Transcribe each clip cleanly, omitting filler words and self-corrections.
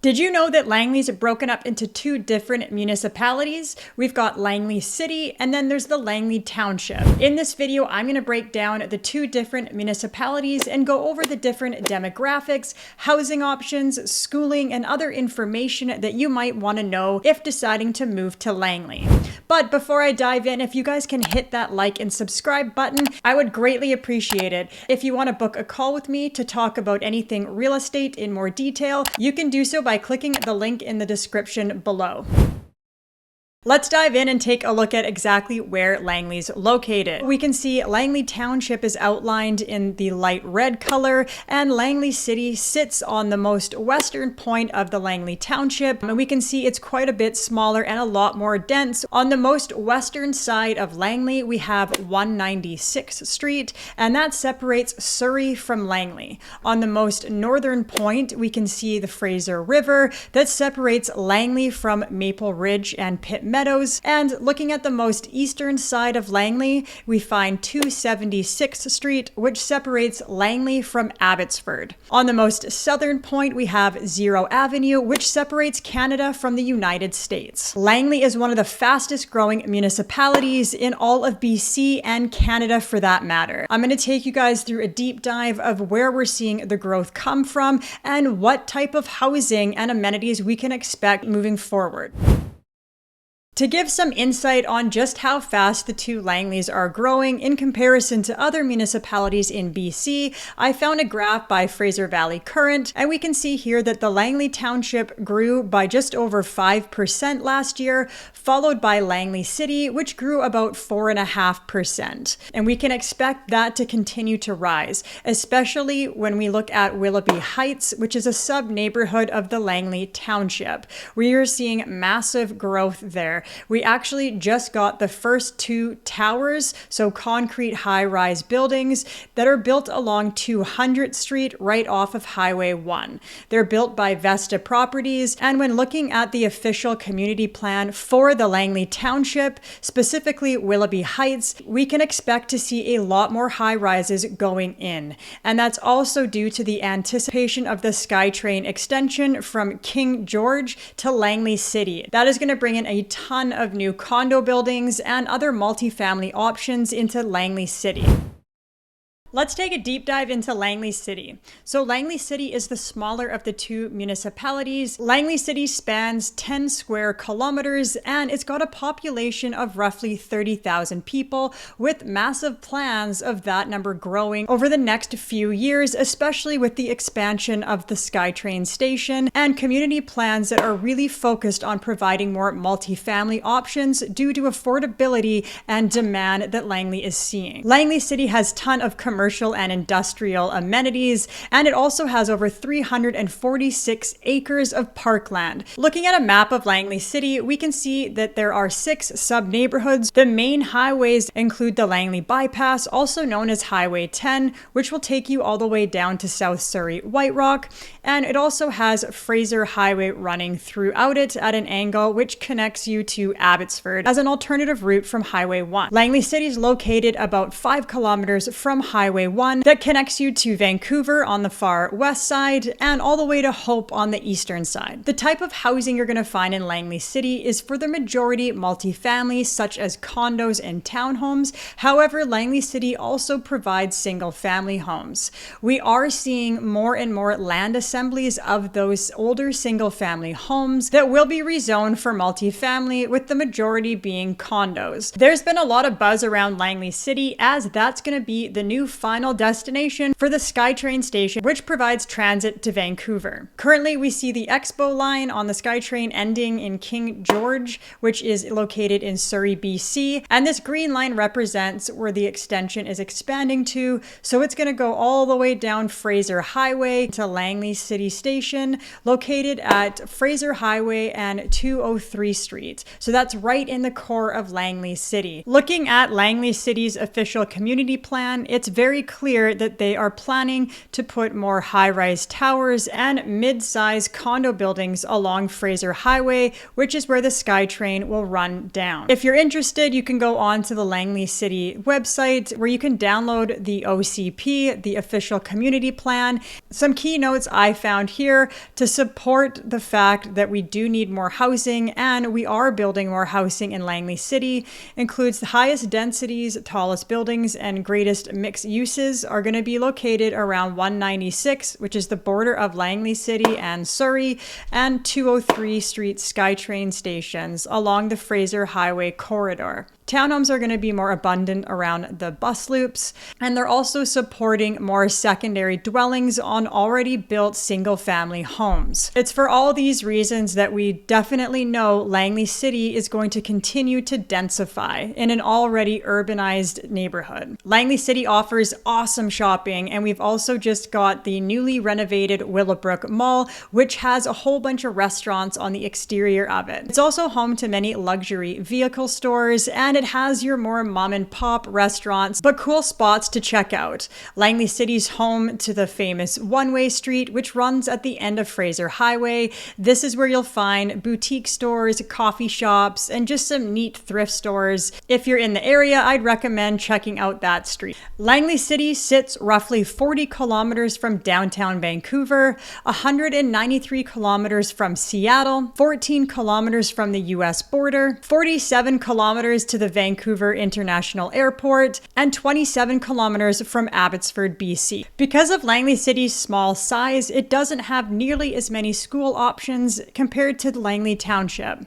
Did you know that Langley's broken up into two different municipalities? We've got Langley City and then there's the Langley Township. In this video, I'm going to break down the two different municipalities and go over the different demographics, housing options, schooling, and other information that you might want to know if deciding to move to Langley. But before I dive in, if you guys can hit that like and subscribe button, I would greatly appreciate it. If you want to book a call with me to talk about anything real estate in more detail, you can do so by clicking the link in the description below. Let's dive in and take a look at exactly where Langley's located. We can see Langley Township is outlined in the light red color, and Langley City sits on the most western point of the Langley Township. And we can see it's quite a bit smaller and a lot more dense. On the most western side of Langley, we have 196th Street, and that separates Surrey from Langley. On the most northern point, we can see the Fraser River that separates Langley from Maple Ridge and Pitt Meadows. And looking at the most eastern side of Langley, we find 276th Street, which separates Langley from Abbotsford. On the most southern point, we have 0 Avenue, which separates Canada from the United States. Langley is one of the fastest growing municipalities in all of BC and Canada for that matter. I'm going to take you guys through a deep dive of where we're seeing the growth come from and what type of housing and amenities we can expect moving forward. To give some insight on just how fast the two Langleys are growing in comparison to other municipalities in BC, I found a graph by Fraser Valley Current, and we can see here that the Langley Township grew by just over 5% last year, followed by Langley City, which grew about 4.5%. And we can expect that to continue to rise, especially when we look at Willoughby Heights, which is a sub-neighborhood of the Langley Township. We are seeing massive growth there. We actually just got the first 2 towers, so concrete high-rise buildings that are built along 200th Street right off of Highway 1. They're built by Vesta Properties, and when looking at the official community plan for the Langley Township, specifically Willoughby Heights, we can expect to see a lot more high-rises going in. And that's also due to the anticipation of the SkyTrain extension from King George to Langley City. That is going to bring in a ton of new condo buildings and other multifamily options into Langley City. Let's take a deep dive into Langley City. So Langley City is the smaller of the two municipalities. Langley City spans 10 square kilometers and it's got a population of roughly 30,000 people, with massive plans of that number growing over the next few years, especially with the expansion of the SkyTrain station and community plans that are really focused on providing more multifamily options due to affordability and demand that Langley is seeing. Langley City has a ton of commercial and industrial amenities, and it also has over 346 acres of parkland. Looking at a map of Langley City, we can see that there are 6 sub-neighborhoods. The main highways include the Langley Bypass, also known as Highway 10, which will take you all the way down to South Surrey White Rock, and it also has Fraser Highway running throughout it at an angle which connects you to Abbotsford as an alternative route from Highway 1. Langley City is located about 5 kilometers from Highway 1 that connects you to Vancouver on the far west side and all the way to Hope on the eastern side. The type of housing you're going to find in Langley City is for the majority multifamily, such as condos and townhomes. However, Langley City also provides single-family homes. We are seeing more and more land assemblies of those older single-family homes that will be rezoned for multifamily, with the majority being condos. There's been a lot of buzz around Langley City as that's going to be the new final destination for the SkyTrain station, which provides transit to Vancouver. Currently, we see the Expo line on the SkyTrain ending in King George, which is located in Surrey, BC, and this green line represents where the extension is expanding to, so it's going to go all the way down Fraser Highway to Langley City Station, located at Fraser Highway and 203 Street. So that's right in the core of Langley City. Looking at Langley City's official community plan, it's very very clear that they are planning to put more high-rise towers and mid-size condo buildings along Fraser Highway, which is where the SkyTrain will run down. If you're interested, you can go on to the Langley City website where you can download the OCP, the official community plan. Some key notes I found here to support the fact that we do need more housing, and we are building more housing in Langley City, includes the highest densities, tallest buildings, and greatest mixed uses are going to be located around 196, which is the border of Langley City and Surrey, and 203 Street SkyTrain stations along the Fraser Highway corridor. Townhomes are going to be more abundant around the bus loops, and they're also supporting more secondary dwellings on already built single-family homes. It's for all these reasons that we definitely know Langley City is going to continue to densify in an already urbanized neighborhood. Langley City offers awesome shopping, and we've also just got the newly renovated Willowbrook Mall, which has a whole bunch of restaurants on the exterior of it. It's also home to many luxury vehicle stores, and it has your more mom and pop restaurants, but cool spots to check out. Langley City's home to the famous one-way street, which runs at the end of Fraser Highway. This is where you'll find boutique stores, coffee shops, and just some neat thrift stores. If you're in the area, I'd recommend checking out that street. Langley City sits roughly 40 kilometers from downtown Vancouver, 193 kilometers from Seattle, 14 kilometers from the US border, 47 kilometers to the Vancouver International Airport, and 27 kilometers from Abbotsford, BC. Because of Langley City's small size, it doesn't have nearly as many school options compared to Langley Township.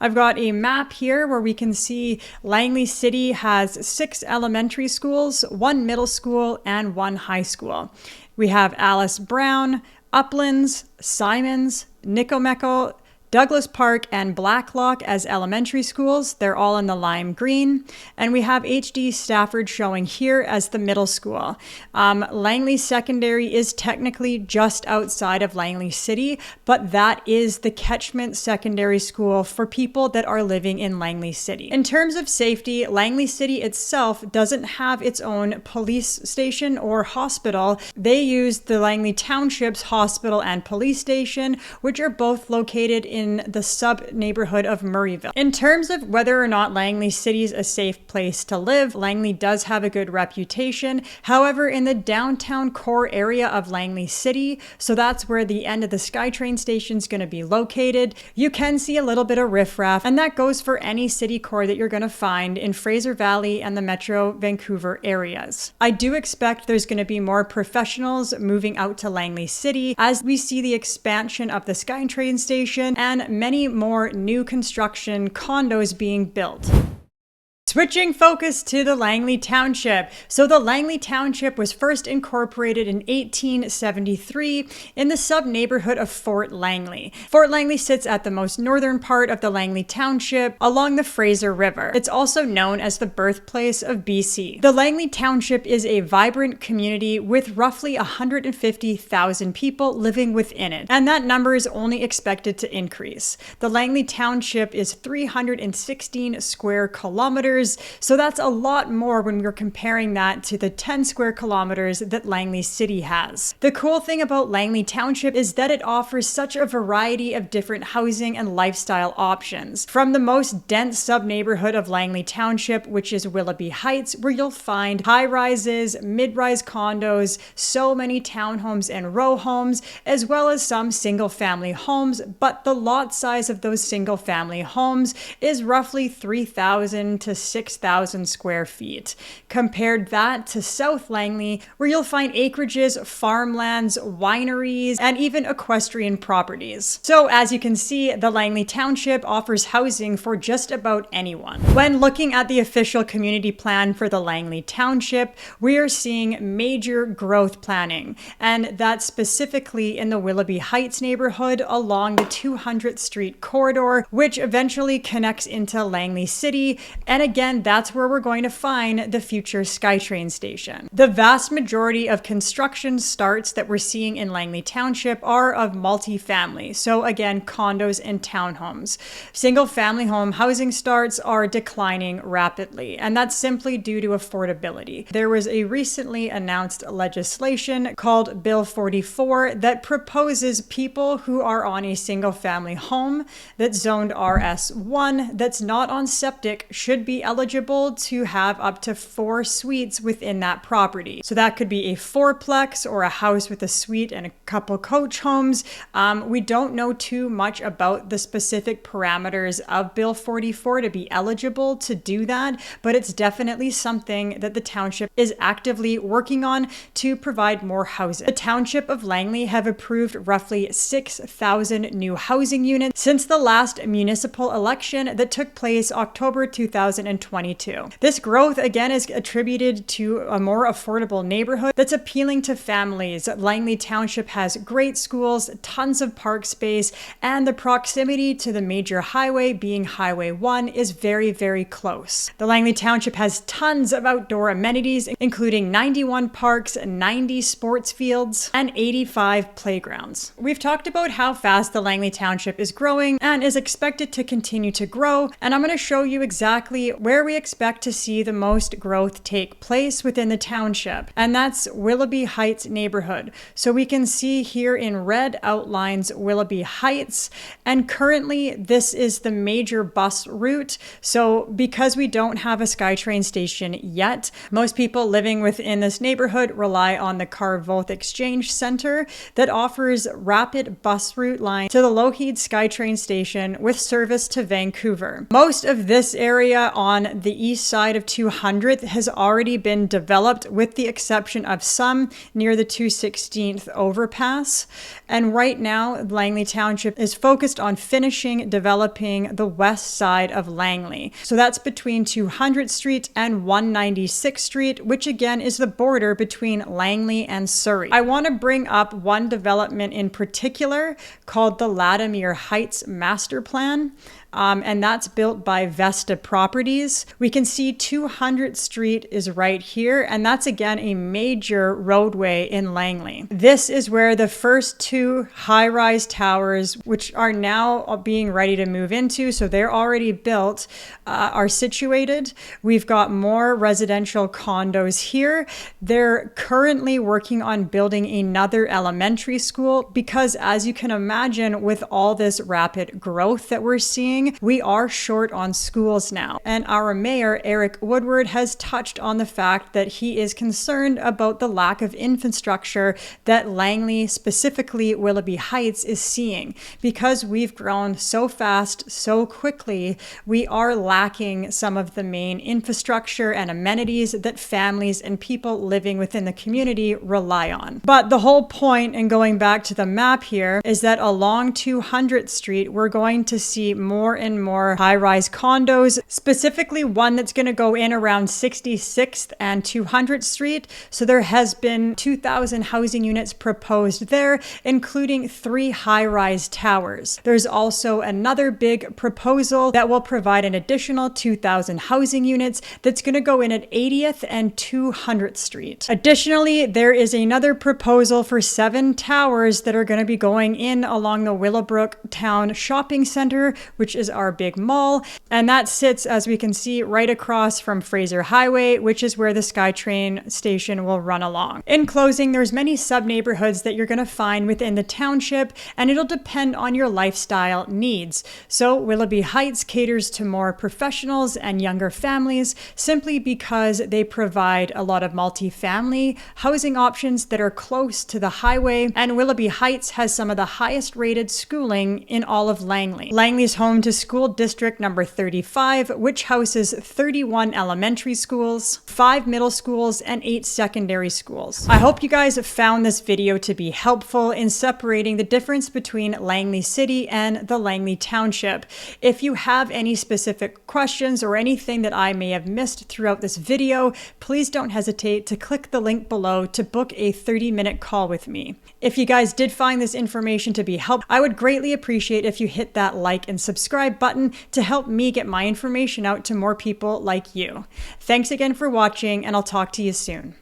I've got a map here where we can see Langley City has 6 elementary schools, 1 middle school, and 1 high school. We have Alice Brown, Uplands, Simons, Nicomeco, Douglas Park, and Blacklock as elementary schools. They're all in the lime green. And we have HD Stafford showing here as the middle school. Langley Secondary is technically just outside of Langley City, but that is the catchment secondary school for people that are living in Langley City. In terms of safety, Langley City itself doesn't have its own police station or hospital. They use the Langley Township's hospital and police station, which are both located in the sub-neighborhood of Murrayville. In terms of whether or not Langley City is a safe place to live, Langley does have a good reputation. However, in the downtown core area of Langley City, so that's where the end of the SkyTrain station is going to be located, you can see a little bit of riffraff, and that goes for any city core that you're going to find in Fraser Valley and the Metro Vancouver areas. I do expect there's going to be more professionals moving out to Langley City as we see the expansion of the SkyTrain station and many more new construction condos being built. Switching focus to the Langley Township. So the Langley Township was first incorporated in 1873 in the sub-neighborhood of Fort Langley. Fort Langley sits at the most northern part of the Langley Township along the Fraser River. It's also known as the birthplace of BC. The Langley Township is a vibrant community with roughly 150,000 people living within it, and that number is only expected to increase. The Langley Township is 316 square kilometers, so that's a lot more when we're comparing that to the 10 square kilometers that Langley City has. The cool thing about Langley Township is that it offers such a variety of different housing and lifestyle options. From the most dense sub-neighborhood of Langley Township, which is Willoughby Heights, where you'll find high-rises, mid-rise condos, so many townhomes and row homes, as well as some single-family homes, but the lot size of those single-family homes is roughly 3,000 to 6,000 square feet. Compared that to South Langley, where you'll find acreages, farmlands, wineries, and even equestrian properties. So as you can see, the Langley Township offers housing for just about anyone. When looking at the official community plan for the Langley Township, we are seeing major growth planning, and that's specifically in the Willoughby Heights neighborhood along the 200th Street corridor, which eventually connects into Langley City. And again, again, that's where we're going to find the future SkyTrain station. The vast majority of construction starts that we're seeing in Langley Township are of multifamily. So again, condos and townhomes. Single family home housing starts are declining rapidly, and that's simply due to affordability. There was a recently announced legislation called Bill 44 that proposes people who are on a single family home that's zoned RS1 that's not on septic should be eligible to have up to 4 suites within that property. So that could be a fourplex or a house with a suite and a couple coach homes. We don't know too much about the specific parameters of Bill 44 to be eligible to do that, but it's definitely something that the township is actively working on to provide more housing. The township of Langley have approved roughly 6,000 new housing units since the last municipal election that took place October 2022. This growth again is attributed to a more affordable neighborhood that's appealing to families. Langley Township has great schools, tons of park space, and the proximity to the major highway, being Highway 1, is very, very close. The Langley Township has tons of outdoor amenities, including 91 parks, 90 sports fields, and 85 playgrounds. We've talked about how fast the Langley Township is growing and is expected to continue to grow, and I'm going to show you exactly where we expect to see the most growth take place within the township, and that's Willoughby Heights neighborhood. So we can see here in red outlines Willoughby Heights, and currently this is the major bus route. So because we don't have a SkyTrain station yet, most people living within this neighborhood rely on the Carvoth Exchange Center that offers rapid bus route line to the Lougheed SkyTrain station with service to Vancouver. Most of this area on the east side of 200th has already been developed, with the exception of some near the 216th overpass. And right now, Langley Township is focused on finishing developing the west side of Langley. So that's between 200th Street and 196th Street, which again is the border between Langley and Surrey. I want to bring up one development in particular called the Latimer Heights Master Plan. And that's built by Vesta Properties. We can see 200th Street is right here, and that's again a major roadway in Langley. This is where the first 2 high-rise towers, which are now being ready to move into, so they're already built, are situated. We've got more residential condos here. They're currently working on building another elementary school because, as you can imagine, with all this rapid growth that we're seeing, we are short on schools now. And our mayor, Eric Woodward, has touched on the fact that he is concerned about the lack of infrastructure that Langley, specifically Willoughby Heights, is seeing. Because we've grown so fast, so quickly, we are lacking some of the main infrastructure and amenities that families and people living within the community rely on. But the whole point, and going back to the map here, is that along 200th Street, we're going to see more and more high-rise condos, specifically one that's going to go in around 66th and 200th Street. So there has been 2,000 housing units proposed there, including 3 high-rise towers. There's also another big proposal that will provide an additional 2,000 housing units that's going to go in at 80th and 200th Street. Additionally, there is another proposal for 7 towers that are going to be going in along the Willowbrook Town Shopping Center, which is our big mall, and that sits, as we can see, right across from Fraser Highway, which is where the SkyTrain station will run along. In closing, there's many sub-neighborhoods that you're going to find within the township, and it'll depend on your lifestyle needs. So Willoughby Heights caters to more professionals and younger families simply because they provide a lot of multi-family housing options that are close to the highway, and Willoughby Heights has some of the highest rated schooling in all of Langley. Langley's home to school district number 35, which houses 31 elementary schools, 5 middle schools, and 8 secondary schools. I hope you guys have found this video to be helpful in separating the difference between Langley City and the Langley Township. If you have any specific questions or anything that I may have missed throughout this video, please don't hesitate to click the link below to book a 30-minute call with me. If you guys did find this information to be helpful, I would greatly appreciate if you hit that like and subscribe button to help me get my information out to to more people like you. Thanks again for watching, and I'll talk to you soon.